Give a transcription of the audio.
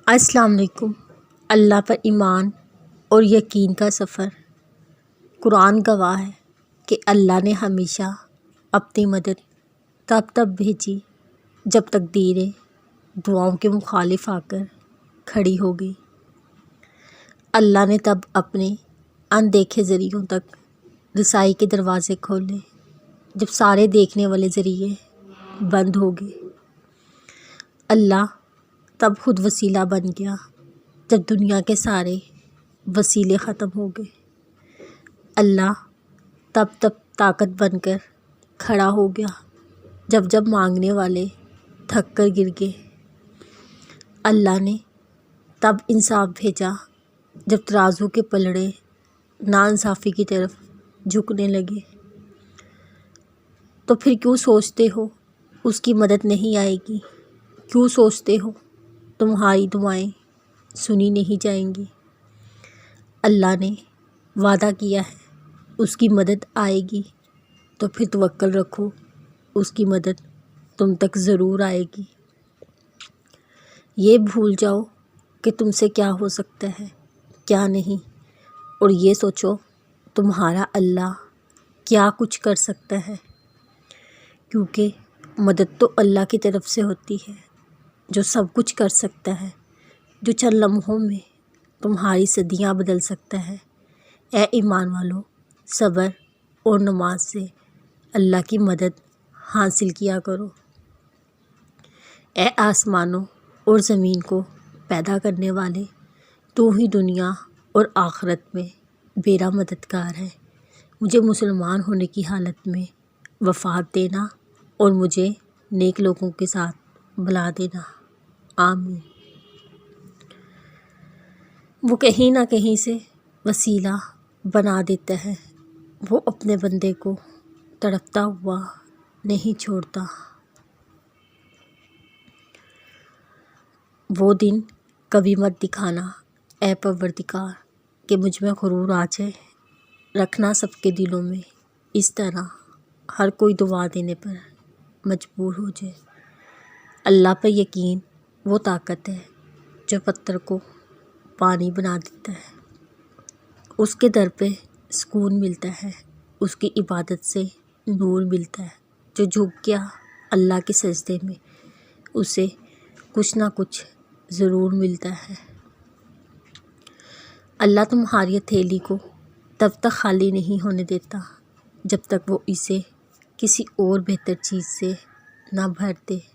السلام علیکم۔ اللہ پر ایمان اور یقین کا سفر۔ قرآن گواہ ہے کہ اللہ نے ہمیشہ اپنی مدد تب بھیجی جب تقدیریں دعاؤں کے مخالف آ کر کھڑی ہو گئی۔ اللہ نے تب اپنے اندیکھے ذریعوں تک رسائی کے دروازے کھولے جب سارے دیکھنے والے ذریعے بند ہو گئے۔ اللہ تب خود وسیلہ بن گیا جب دنیا کے سارے وسیلے ختم ہو گئے۔ اللہ تب طاقت بن کر کھڑا ہو گیا جب مانگنے والے تھک کر گر گئے۔ اللہ نے تب انصاف بھیجا جب ترازو کے پلڑے ناانصافی کی طرف جھکنے لگے۔ تو پھر کیوں سوچتے ہو اس کی مدد نہیں آئے گی؟ کیوں سوچتے ہو تمہاری دعائیں سنی نہیں جائیں گی؟ اللہ نے وعدہ کیا ہے اس کی مدد آئے گی، تو پھر توکل رکھو، اس کی مدد تم تک ضرور آئے گی۔ یہ بھول جاؤ کہ تم سے کیا ہو سکتا ہے کیا نہیں، اور یہ سوچو تمہارا اللہ کیا کچھ کر سکتا ہے، کیونکہ مدد تو اللہ کی طرف سے ہوتی ہے جو سب کچھ کر سکتا ہے، جو چند لمحوں میں تمہاری صدیاں بدل سکتا ہے۔ اے ایمان والو، صبر اور نماز سے اللہ کی مدد حاصل کیا کرو۔ اے آسمانوں اور زمین کو پیدا کرنے والے، تو ہی دنیا اور آخرت میں میرا مددگار ہے۔ مجھے مسلمان ہونے کی حالت میں وفات دینا اور مجھے نیک لوگوں کے ساتھ بلا دینا، آمین۔ وہ کہیں نہ کہیں سے وسیلہ بنا دیتا ہے، وہ اپنے بندے کو تڑپتا ہوا نہیں چھوڑتا۔ وہ دن کبھی مت دکھانا اے پروردگار کہ مجھ میں غرور آ جائے، رکھنا سب کے دلوں میں اس طرح ہر کوئی دعا دینے پر مجبور ہو جائے۔ اللہ پر یقین وہ طاقت ہے جو پتھر کو پانی بنا دیتا ہے۔ اس کے در پہ سکون ملتا ہے، اس کی عبادت سے نور ملتا ہے۔ جو جھک گیا اللہ کے سجدے میں، اسے کچھ نہ کچھ ضرور ملتا ہے۔ اللہ تمہاری ہتھیلی کو تب تک خالی نہیں ہونے دیتا جب تک وہ اسے کسی اور بہتر چیز سے نہ بھر دے۔